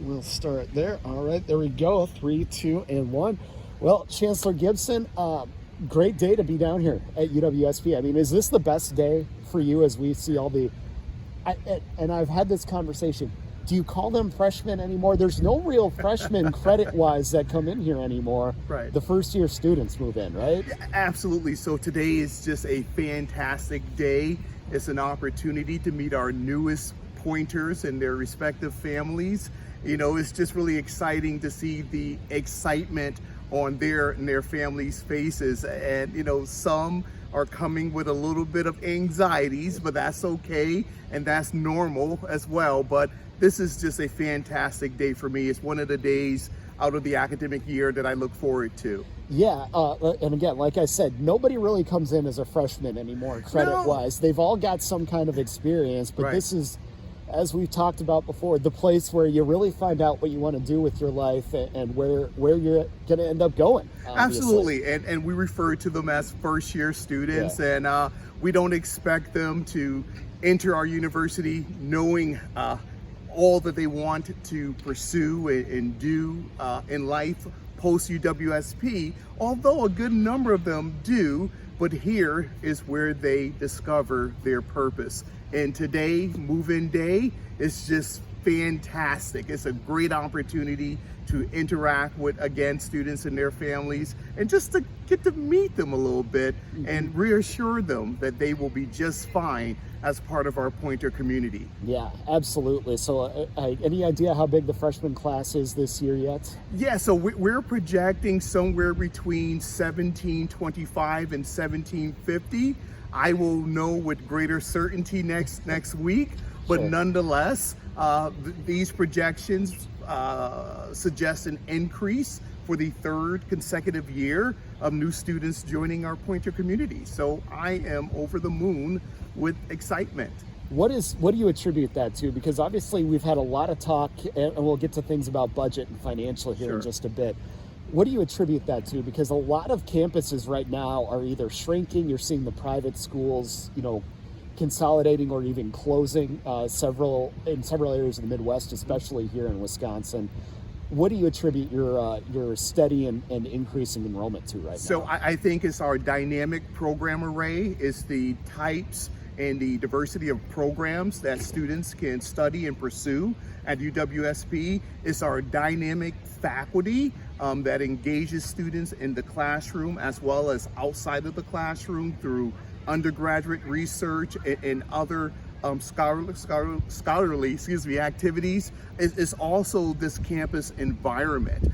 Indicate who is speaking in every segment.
Speaker 1: we'll start there. All right, there we go. 3, 2, and 1. Well, Chancellor Gibson, great day to be down here at UWSP. I mean, is this the best day for you as we see all the... and I've had this conversation. Do you call them freshmen anymore? There's no real freshmen credit-wise that come in here anymore.
Speaker 2: Right.
Speaker 1: The first-year students move in, right?
Speaker 2: Yeah, absolutely. So today is just a fantastic day. It's an opportunity to meet our newest pointers and their respective families. You know, it's just really exciting to see the excitement on their families' faces. And, you know, some are coming with a little bit of anxieties, but that's okay. And that's normal as well. But this is just a fantastic day for me. It's one of the days out of the academic year that I look forward to.
Speaker 1: Yeah, and again, like I said, nobody really comes in as a freshman anymore, credit-wise. They've all got some kind of experience, but This is, as we've talked about before, the place where you really find out what you want to do with your life and where you're going to end up going. Obviously.
Speaker 2: Absolutely, and we refer to them as first-year students, and we don't expect them to enter our university knowing all that they want to pursue and do in life post UWSP, although a good number of them do, but here is where they discover their purpose. And today, move-in day, is just fantastic. It's a great opportunity to interact with, again, students and their families, and just to get to meet them a little bit and reassure them that they will be just fine as part of our Pointer community.
Speaker 1: Yeah, absolutely. So any idea how big the freshman class is this year yet?
Speaker 2: Yeah, so we're projecting somewhere between 1725 and 1750. I will know with greater certainty next week, but nonetheless, these projections suggest an increase for the third consecutive year of new students joining our Pointer community. So I am over the moon with excitement.
Speaker 1: What do you attribute that to? Because obviously we've had a lot of talk, and we'll get to things about budget and financial here in just a bit. What do you attribute that to? Because a lot of campuses right now are either shrinking, you're seeing the private schools, you know, consolidating or even closing in several areas of the Midwest, especially here in Wisconsin. What do you attribute your steady and increasing enrollment to right now?
Speaker 2: So I think it's our dynamic program array. It's the types and the diversity of programs that students can study and pursue at UWSP. It's our dynamic faculty that engages students in the classroom as well as outside of the classroom through undergraduate research and other scholarly activities. Is also this campus environment.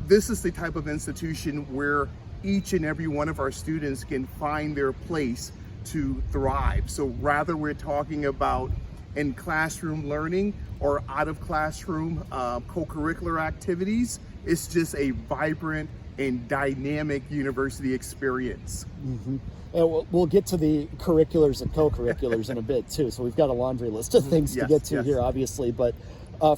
Speaker 2: This is the type of institution where each and every one of our students can find their place to thrive. So rather we're talking about in classroom learning or out of classroom co-curricular activities, it's just a vibrant and dynamic university experience.
Speaker 1: Mm-hmm. And we'll get to the curriculars and co-curriculars in a bit too. So we've got a laundry list of things to get to here, obviously. But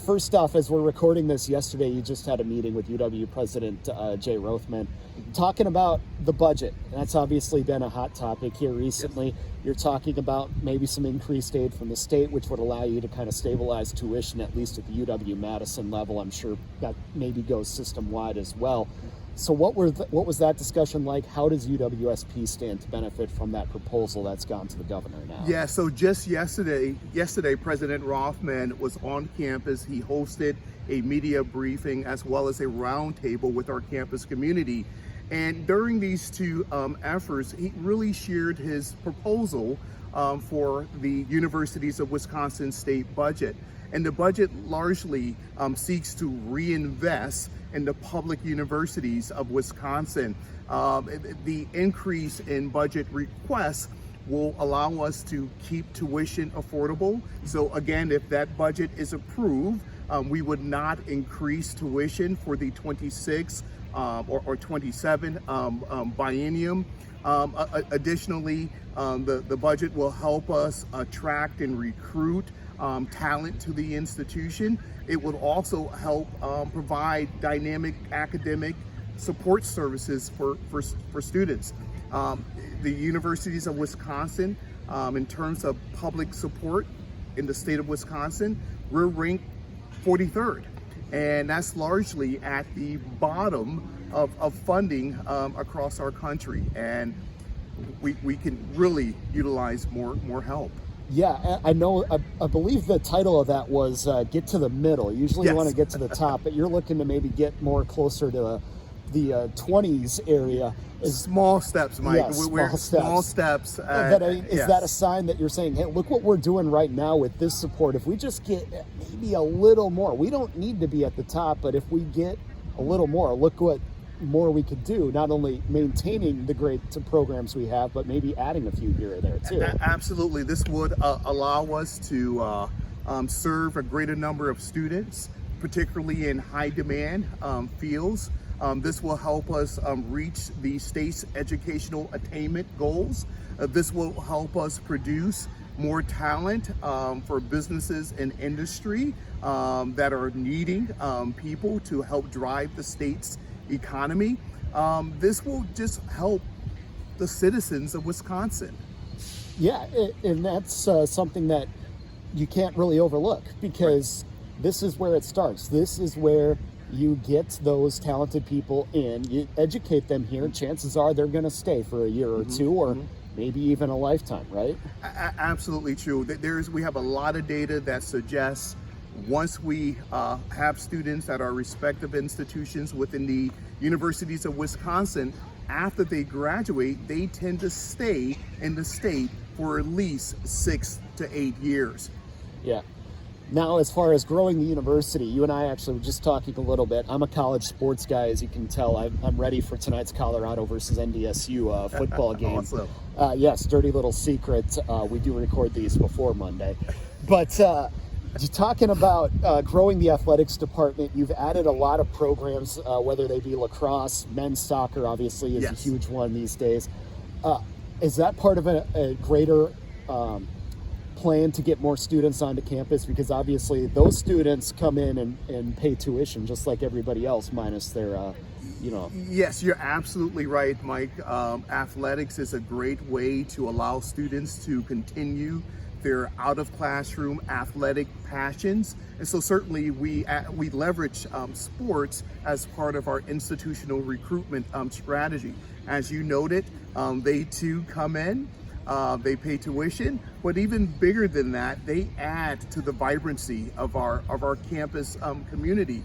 Speaker 1: first off, as we're recording this yesterday, you just had a meeting with UW President Jay Rothman talking about the budget. And that's obviously been a hot topic here recently. You're talking about maybe some increased aid from the state, which would allow you to kind of stabilize tuition, at least at the UW-Madison level. I'm sure that maybe goes system-wide as well. So what was that discussion like? How does UWSP stand to benefit from that proposal that's gone to the governor now?
Speaker 2: Yeah, so just yesterday, President Rothman was on campus. He hosted a media briefing as well as a roundtable with our campus community. And during these two efforts, he really shared his proposal for the Universities of Wisconsin state budget. And the budget largely seeks to reinvest in the public universities of Wisconsin. The increase in budget requests will allow us to keep tuition affordable. So again, if that budget is approved, we would not increase tuition for the 26 or 27 biennium. Additionally, the budget will help us attract and recruit talent to the institution. It would also help provide dynamic academic support services for students. The universities of Wisconsin, in terms of public support in the state of Wisconsin, we're ranked 43rd. And that's largely at the bottom of funding across our country. And we can really utilize more help.
Speaker 1: Yeah, I know. I believe the title of that was "Get to the Middle." Usually, you want to get to the top, but you're looking to maybe get more closer to the 20s area.
Speaker 2: Small steps, Mike.
Speaker 1: Yeah, small steps. Is that a sign that you're saying, hey, look what we're doing right now with this support? If we just get maybe a little more, we don't need to be at the top, but if we get a little more, look what more we could do, not only maintaining the great programs we have, but maybe adding a few here or there too.
Speaker 2: Absolutely. This would allow us to serve a greater number of students, particularly in high demand fields. This will help us reach the state's educational attainment goals. This will help us produce more talent for businesses and industry that are needing people to help drive the state's economy. This will just help the citizens of Wisconsin.
Speaker 1: Yeah, and that's something that you can't really overlook, because this is where it starts. This is where you get those talented people in, you educate them here, chances are they're going to stay for a year or two, or maybe even a lifetime, right?
Speaker 2: Absolutely true. We have a lot of data that suggests once we have students at our respective institutions within the universities of Wisconsin, after they graduate, they tend to stay in the state for at least 6 to 8 years.
Speaker 1: Yeah. Now, as far as growing the university, you and I actually were just talking a little bit. I'm a college sports guy, as you can tell. I'm ready for tonight's Colorado versus NDSU football game.
Speaker 2: Awesome.
Speaker 1: Yes, dirty little secret. We do record these before Monday. But talking about growing the athletics department, you've added a lot of programs, whether they be lacrosse, men's soccer, obviously, is a huge one these days. Is that part of a greater plan to get more students onto campus? Because obviously those students come in and pay tuition just like everybody else, minus their
Speaker 2: Yes, you're absolutely right, Mike. Athletics is a great way to allow students to continue their out of classroom athletic passions, and so certainly we leverage sports as part of our institutional recruitment strategy. As you noted, they too come in. They pay tuition, but even bigger than that, they add to the vibrancy of our campus community.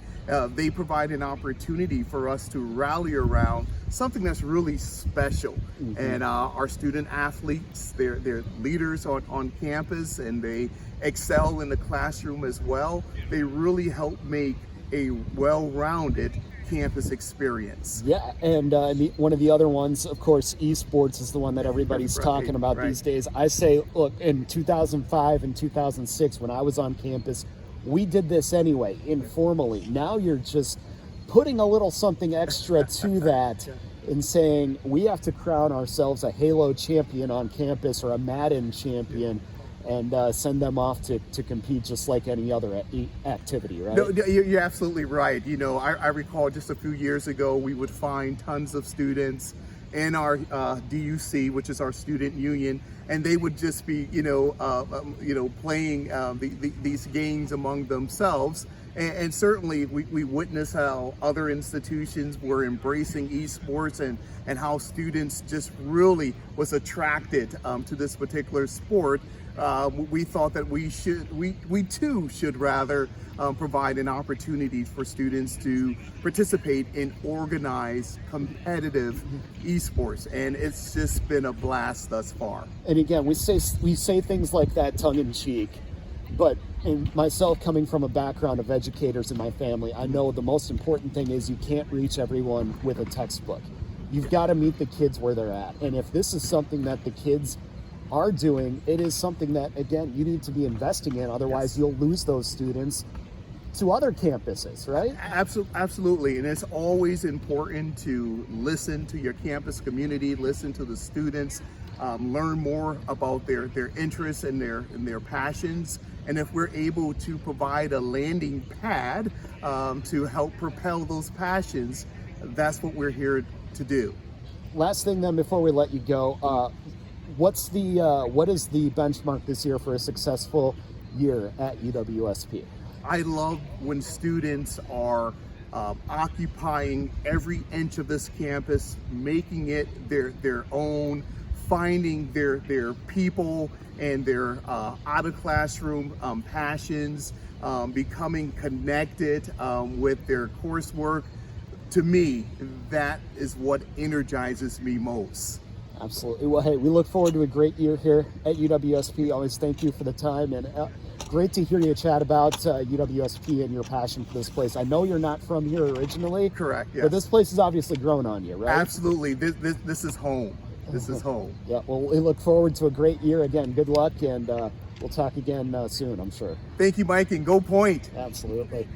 Speaker 2: They provide an opportunity for us to rally around something that's really special. And our student athletes, they're leaders on campus, and they excel in the classroom as well. They really help make a well-rounded campus experience.
Speaker 1: Yeah, and one of the other ones, of course, esports is the one that everybody's talking about these days. I say, look, in 2005 and 2006, when I was on campus, we did this anyway, informally. Now you're just putting a little something extra to that and saying we have to crown ourselves a Halo champion on campus or a Madden champion, and send them off to compete just like any other activity, right?
Speaker 2: No, you're absolutely right. I recall just a few years ago, we would find tons of students in our DUC, which is our student union, and they would just be, playing these games among themselves. And certainly we witnessed how other institutions were embracing esports, and how students just really was attracted to this particular sport. We thought that we too should rather provide an opportunity for students to participate in organized, competitive esports, and it's just been a blast thus far.
Speaker 1: And again, we say things like that tongue in cheek, but in myself, coming from a background of educators in my family, I know the most important thing is you can't reach everyone with a textbook. You've got to meet the kids where they're at, and if this is something that the kids are doing, it is something that, again, you need to be investing in. Otherwise, you'll lose those students to other campuses, right?
Speaker 2: Absolutely. And it's always important to listen to your campus community, listen to the students, learn more about their interests and their passions. And if we're able to provide a landing pad to help propel those passions, that's what we're here to do.
Speaker 1: Last thing then, before we let you go, what is the benchmark this year for a successful year at UWSP?
Speaker 2: I love when students are occupying every inch of this campus, making it their own, finding their people and their out of classroom passions, becoming connected with their coursework. To me, that is what energizes me most.
Speaker 1: Absolutely. Well, hey, we look forward to a great year here at UWSP. Always thank you for the time, and great to hear you chat about UWSP and your passion for this place. I know you're not from here originally.
Speaker 2: Correct, yes.
Speaker 1: But this place has obviously grown on you, right?
Speaker 2: Absolutely. This is home. This is home.
Speaker 1: Yeah, well, we look forward to a great year. Again, good luck, and we'll talk again soon, I'm sure.
Speaker 2: Thank you, Mike, and go Point.
Speaker 1: Absolutely.